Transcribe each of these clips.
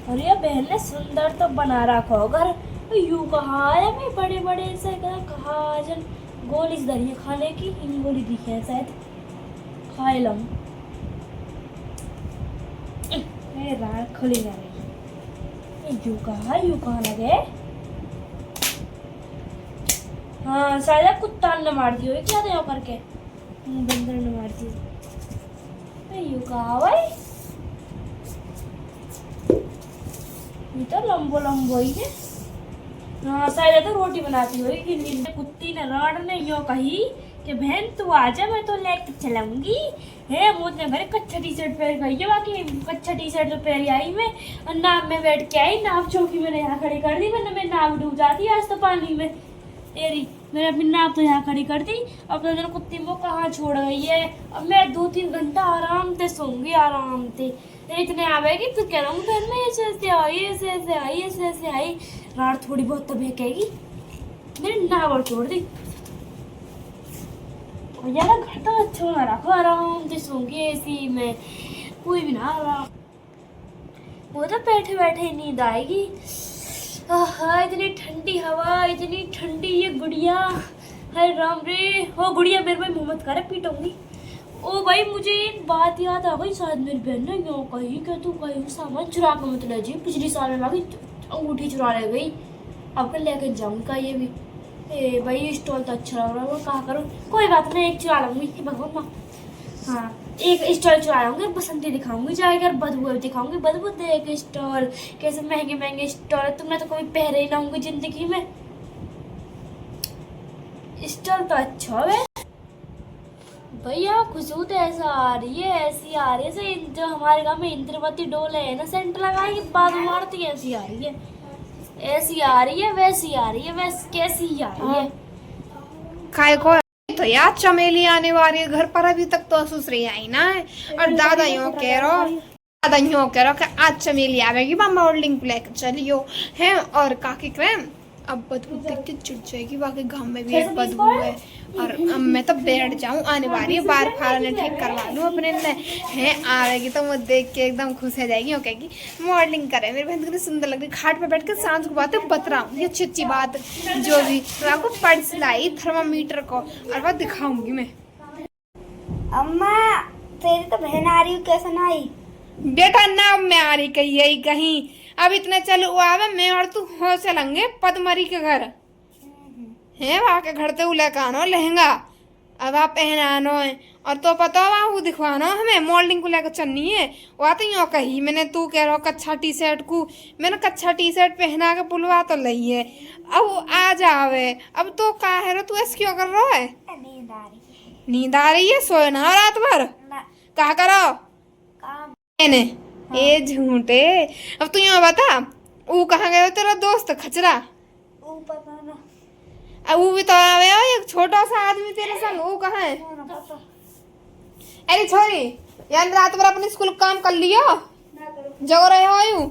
और ये बहन ने सुंदर तो बना रखा हो घर। तो यूं कहा है मैं बड़े बड़े से कहा जन गोली से धरिए खाने की इन गोली दिखे है शायद खाए लम रात खुली जा रही यूं कहा लगे। हाँ शायद कुत्ता ने मार दियो क्या दे करके बंदर ने मार दियो यूं कहा भाई ये तो लंबो लंबो ही है। हाँ शायद तो रोटी बनाती हुई कि कुत्ती ने राड ने यो कही कि बहन तू आजा मैं तो लेके चलाऊंगी है मुझे घर कच्चा टी शर्ट पहन गई है बाकी कच्चा टी शर्ट तो पहन आई मैं और नाव में बैठ के आई नाव चौकी मैंने यहाँ खड़ी कर दी वरना मैं नाव डूब जाती आज तो पानी में तेरी मैंने अपनी नाव तो यहाँ खड़ी कर दी। अब तो कुत्ती को कहाँ छोड़ गई है अब मैं 2-3 घंटा आराम से सोऊंगी आराम से इतने आवेगी तो कह रहा हूँ बहन में ऐसे आई रात थोड़ी बहुत तो बहकेगी मैंने नाव छोड़ दी और यार घर तो अच्छा ना रखो आराम से सोऊंगी ऐसी में कोई भी ना आराम वो तो बैठे बैठे नींद आएगी। इतनी ठंडी हवा इतनी ठंडी ये गुड़िया है राम रे हो गुड़िया मेरे भाई मुँह मत करे पीटूंगी। ओ भाई मुझे एक बात याद आ गई शायद मेरी बहन ने क्यों कही कि तू कहीं सामान चुरा कर मत ले जी पिछली साल में लगी अंगूठी चुरा ले गई अब कर लेके जाऊंगा ये भी ए भाई स्टॉल तो अच्छा लग रहा है वो कहा करूँ कोई बात नहीं एक चुरा लूंगी भगवान माँ। हाँ एक स्टॉल चुरा लूंगी बसंती दिखाऊंगी जाकर बदबू दिखाऊंगी बदबू देख स्टॉल कैसे महंगे महंगे स्टॉल तुमने तो कभी पहरे ही ना होंगे जिंदगी में स्टॉल तो अच्छा है भैया खुशबू तो ऐसा आ रही है ऐसी आ रही है जो हमारे गांव में इंद्रवती डोल है ना सेंटर लगाई की बाद मारती है ऐसी आ रही है ऐसी आ रही है वैसी आ रही है वैसी कैसी आ रही है काय को तो यार चमेली आने वाली है घर पर अभी तक तो ससुरी आई ना है और दादा यूँ कह रहा कि आज चमेली आवेगी मामा और लिंक लेकर चलियो है और काकी क्रेम अब बदबू देख के चिढ़ जाएगी बाकी गांव में भी एक बदबू है और अब मैं तो बैठ जाऊं आने वाली है बार फारने ठीक करवा लूं अपने है आएगी तो वो देख के एकदम खुश हो जाएगी और कहेगी मॉडलिंग करे मेरी बहन कितनी सुंदर लग रही खाट पे बैठ के सांझ को बातें बतराऊंगी अच्छी अच्छी बात जो भी तो आपको पर्स लाई थर्मामीटर को और वह दिखाऊंगी मैं। अम्मा तेरी तो बहन आ रही कैसे ना आई बेटा ना मैं आ रही कहीं अब इतना चलो आवे मैं और तू हो चलेंगे पदमरी के घर है वहाँ के घर तो लेकर लहंगा अब आप पहनानो है और तो पता है वो दिखवाना हमें मॉडलिंग को लेकर चलनी है वह तो यूँ कही मैंने तू कह रहा कच्छा टी शर्ट को मैंने कच्छा टी शर्ट पहना के बुलवा तो लही है अब वो आ जावे अब तो कहा है तू ऐसे क्यों कर रहा है नींद आ रही है सोए ना रात भर कहा करो ए झूठे अब तू यहाँ बता वो कहाँ गया तेरा दोस्त खचरा पता ना अब वो भी तो आवे एक छोटा सा आदमी तेरे संग वो कहाँ है अरे छोरी यार रात भर अपने स्कूल काम कर लियो जगो रहे हो यूं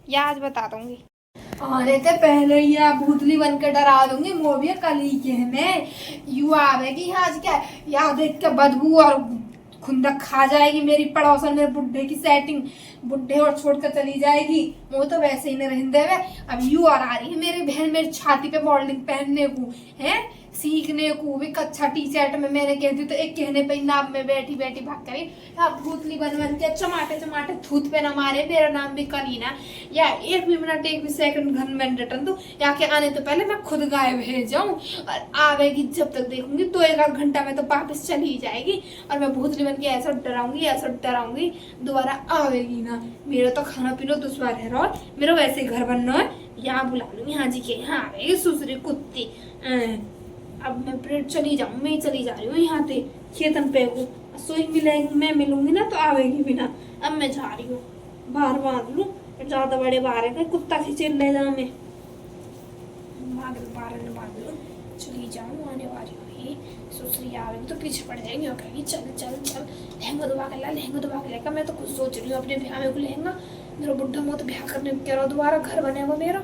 या आज बता दूंगी अरे ते पहले ही आप भूतली बन के डरा दूंगी वो भी कल ही के मैं यू आवेगी आज क्या या देख के बदबू और खुंदक खा जाएगी मेरी पड़ोसन मेरे बुढ़े की सेटिंग बुढ़े और छोड़कर चली जाएगी वो तो वैसे ही न रहने हुए अब यू और आ रही है मेरी बहन मेरी छाती पे मॉडलिंग पहनने को है सीखने को भी कच्छा टी शर्ट में मैंने कहती तो एक कहने पे नाव में बैठी बैठी भाग करी भूतली बन बन के चमाटे चमाटे थूत पे न मारे मेरा नाम भी करीना या एक भी मिनट एक भी सेकंड घर में रिटर्न दो या के आने तो पहले मैं खुद गायब हो जाऊं और आवेगी जब तक देखूंगी तो 1 आध घंटा में तो वापस चली ही जाएगी और मैं भूतली बन के ऐसा डराऊंगी दोबारा आवेगी ना मेरा तो खाना पीना दुश्वार है रो मेरा वैसे घर बनना है यहाँ बुला लूंगी हाँ जी के यहाँ आवेगी सुसरी कुत्ती अब मैं फिर चली जाऊँ मैं चली जा रही हूँ यहाँ से खेतन पे को सोई मिलेगी मैं मिलूंगी ना तो आवेगी भी ना अब मैं जा रही हूँ बाहर बांध लूँ ज्यादा बड़े बाहर है कुत्ता खींचे ले जा मैं बाहर बांध लूँ चली जाऊँ आने वाली हुई सुसरी आवेगी तो पीछे पड़ जाएंगे और कहेगी चल चल चल लहंगा दुबा के लेकर मैं तो कुछ सोच रही हूँ अपने ब्याह में को लहंगा मेरा बुढ़ा मौत ब्याह करने कह रहा दोबारा घर बनेगा मेरा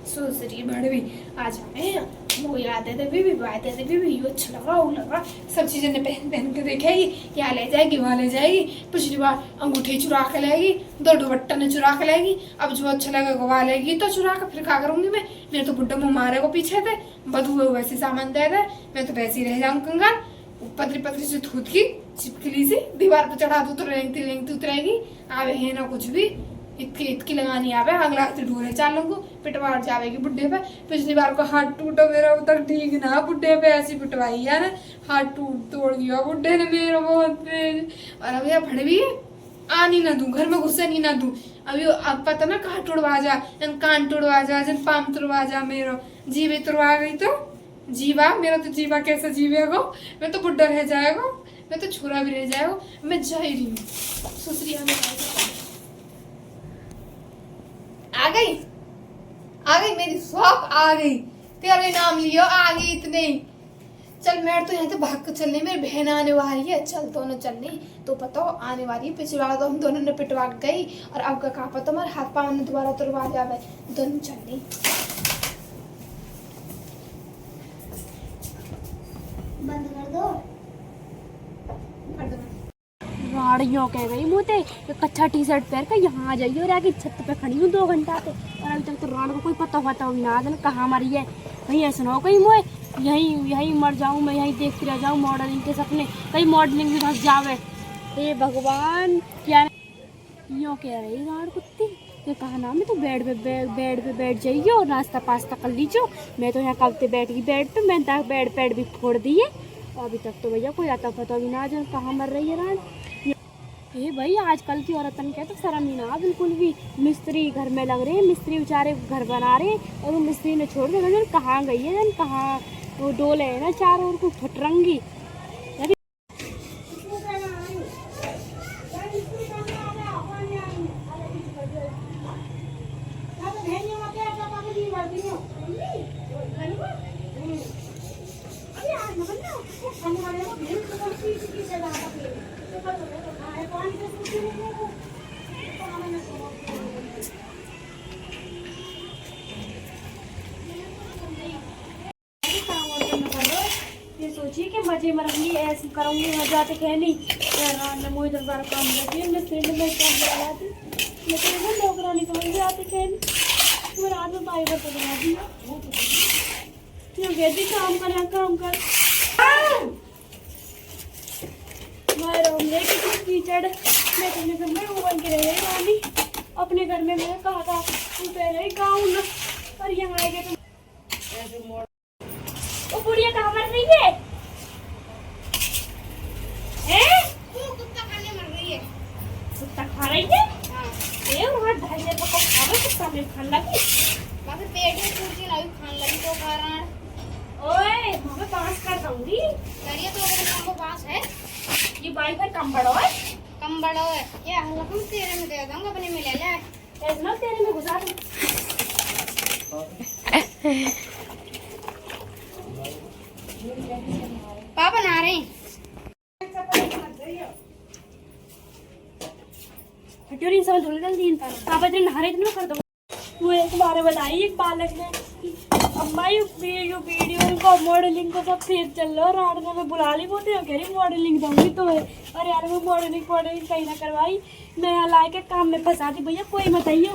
सोच रही बड़वी आ जाए वो याद है बीबी बात है बीबी यो अच्छा लगा वो लगा सब चीजें ने पहन पहन के देखेगी, यहाँ ले जाएगी वहाँ ले जाएगी, पिछली बार अंगूठी चुरा के लाएगी, 2 दुपट्टा ने चुरा के लाएगी, अब जो अच्छा लगेगा वहाँ लेगी तो चुरा के फिर क्या करूंगी मैं। मेरे तो बुड्ढा मुँह मारे को पीछे थे, बधुए वैसे सामान दे रहे, मैं तो वैसे ही रह जाऊँ कंगाल। पतली पतली से थूत की चिपकली सी दीवार पर चढ़ा दू तो रेंगती रेंगती उतरेगी, आवे है ना कुछ भी, इतकी लगानी आवे, अगला हाथ ढूंढे चालों को पिटवाड़ जावेगी बुड्ढे पे। पिछली बार को हाथ टूटा मेरा उधर ठीक ना, बुड्ढे पे ऐसी पिटवाई है ना, हाथ तोड़ दिया बुड्ढे ने मेरा बहुत तेज। और अब यह भड़ भी आनी ना दूं, घर में घुसे नहीं ना दूं। अभी अब पता ना कहाँ टुड़वा जा, जन कान टुड़वा जा, जन पाम तुड़वा जा, मेरा जीवे तुड़वा गई तो जीवा, मेरा तो जीवा कैसे जीवेगा, मैं तो बुड्ढा रह जाएगा, मैं तो छोरा भी रह जाएगा, मैं जा ही रही हूँ ससुरिया में। आ गई मेरी शौक आ गई, तेरे नाम लियो आ गई इतने। चल मैं तो यहाँ से भाग कर चलने, मेरी बहन आने वाली है, चल दोनों चलने तो पता हो आने वाली है। पिछली बार तो हम दोनों ने पिटवा गई और अब का कहा पता हमारे हाथ पाँव ने दोबारा तुड़वा जावे, दोनों चलने। बंद कर दो। गाड़ियों कह गई मुझे कच्चा टी शर्ट पहन कर यहाँ आ जाइए, और आगे छत पे खड़ी हूँ 2 घंटा से, और अभी तक तो राण को कोई पता होता भी ना, कहाँ मरी है। कहीं ऐसा ना हो कहीं मुझे यहीं मर जाऊँ मैं, यहीं देखती रह जाऊँ मॉडलिंग के सपने, कहीं मॉडलिंग भी फंस जावे। हे भगवान क्या यूँ कह रही राण कुत्ती, ये कहा नाम है तो बेड पे बैठ जाइए और नाश्ता पास्ता कर लीजिए। मैं तो यहाँ कल से बैठ गई बेड पे, मैंने तक बेड भी फोड़ दी है, अभी तक तो भैया कोई आता पता भी ना, जो कहाँ मर रही है राण। ये भाई आजकल की औरतन क्या तो शर्म ही ना बिल्कुल भी। मिस्त्री घर में लग रहे हैं, मिस्त्री बेचारे घर बना रहे हैं, और वो मिस्त्री ने छोड़ दिया, कहाँ गई है जन, कहाँ वो डोले है ना चारों ओर को फटरंगी। ये सोचिए कि मजे में रहूंगी, ऐसे करूंगी मजा आते कह नहीं मैं मुझे 10 बार काम करती है, मैं सिर में काम कराती, लेकिन वो नौकरानी समझ में आते कह नहीं, मैं रात में बाई बता बना दी क्यों कहती काम कर मैं रहूंगी कितनी कीचड़। मैं अपने घर में वो बन के रह रही, अपने घर में मैंने कहा था तू पहले ही गाउन, और यहाँ आ गए तो वो बुढ़िया कहाँ मर रही है? कुत्ता खाने मर रही है। कुत्ता खा रही है? हाँ। ये वहाँ 2.5 को खा रहा कुत्ता में खाने लगी। वहाँ पे पेट में कुर्सी ना खाने लगी तो खा रहा है। ओए वहाँ पे पास कर दूँगी। करिए तो अगर काम को पास है। ये बाई पर कम बड़ो है? कम बड़ा है। ये हल्का तेरे में दे दूँगा, अपने में ले ले। ऐसे ना तेरे में घुसा दूँ। पापा नहा रहे हैं। हटोरी सब धुल गई दिन पापा दिन नहा रहे थे ना कर दो। वो एक बार बताई एक बालक ने अम्मा ये वीडियो को मॉडलिंग को सब फेक चल रहा है, रात में बुला ली बोलते हैं कह रही मॉडलिंग दूंगी तो है। अरे यार वो मॉडलिंग कहीं ना करवाई, मैं यहाँ ला के काम में फंसा दी। भैया कोई बताइए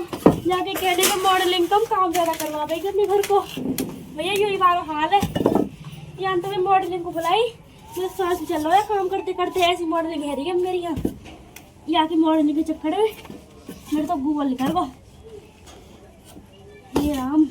जाके कहने को मॉडलिंग कम काम ज़्यादा करवा देगी अपने घर को। भैया यही बार हाल है, यहाँ तो मैं मॉडलिंग को बुलाई, मेरा सांस चल रहा है काम करते करते, ऐसी मॉडलिंग है रही है मेरी यहाँ की मॉडलिंग के चक्कर में मेरे तो गूगल निकल गो। ये राम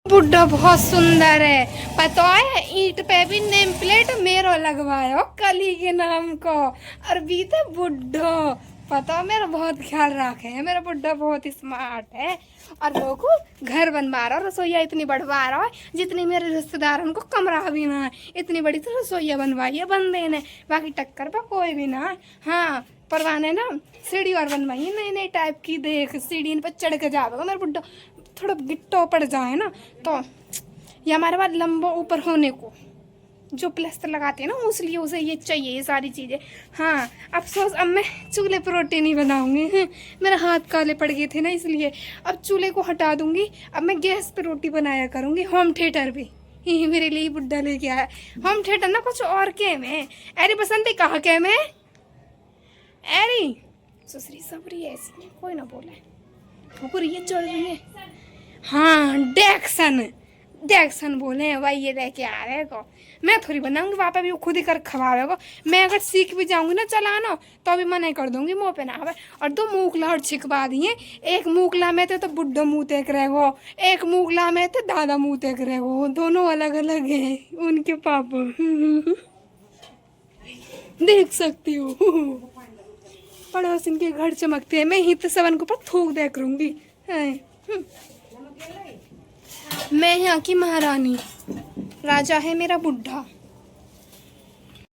बुड्ढा बहुत सुंदर है, पता है ईंट पे भी नेम प्लेट मेरो लगवायो कली के नाम को, और बीते बुड्ढो पता मेरा बहुत ख्याल रखे है, मेरा बुड्ढा बहुत स्मार्ट है। और वो को घर बनवा रहा, रसोईया इतनी बढ़वा रहा है जितनी मेरे रिश्तेदार उनको कमरा भी ना है, इतनी बड़ी तो रसोईया बनवाई है बंदे ने, बाकी टक्कर पर कोई भी ना है। हाँ परवाने ना सीढ़ी और बनवाई है नई नई टाइप की, देख सीढ़ी पर चढ़ के जाएगा मेरा बुड्ढा, थोड़ा गिट्टो पड़ जाए ना तो ये हमारे पास लंबा ऊपर होने को जो प्लास्टर लगाते हैं ना उसलिए उसे ये चाहिए ये सारी चीज़ें। हाँ अफसोस अब मैं चूल्हे पर रोटी नहीं बनाऊंगी, मेरे हाथ काले पड़ गए थे ना इसलिए अब चूल्हे को हटा दूंगी। अब मैं गैस पे रोटी बनाया करूंगी, होम थिएटर पे। ये मेरे लिए बुड्ढा लेके आया होम थिएटर ना, कुछ और के में अरे बसंती कहाँ के में अरे सुसरी सबरी ऐसी कोई ना बोले ठोकर ये चढ़ रही है। हाँ डेक्सन बोले हैं भाई, ये लेके आ रहे को मैं थोड़ी बनाऊंगी, पापा भी खुद ही कर खवावे को। मैं अगर सीख भी जाऊंगी ना चलाना तो भी मना कर दूंगी मुँह पे ना आवे। और 2 मूकला और छिकवा दिए, एक मूकला में तो बुड्ढो मुँह तेक रहे गो, एक मूकला में तो दादा मुँह तेक रहे गो, दोनों अलग अलग हैं उनके पापा। देख सकती हो पड़ोसिन के घर चमकते हैं, मैं ही तो सबन को पर थूक दे करूंगी। मैं यहाँ की महारानी, राजा है मेरा बुड्ढा।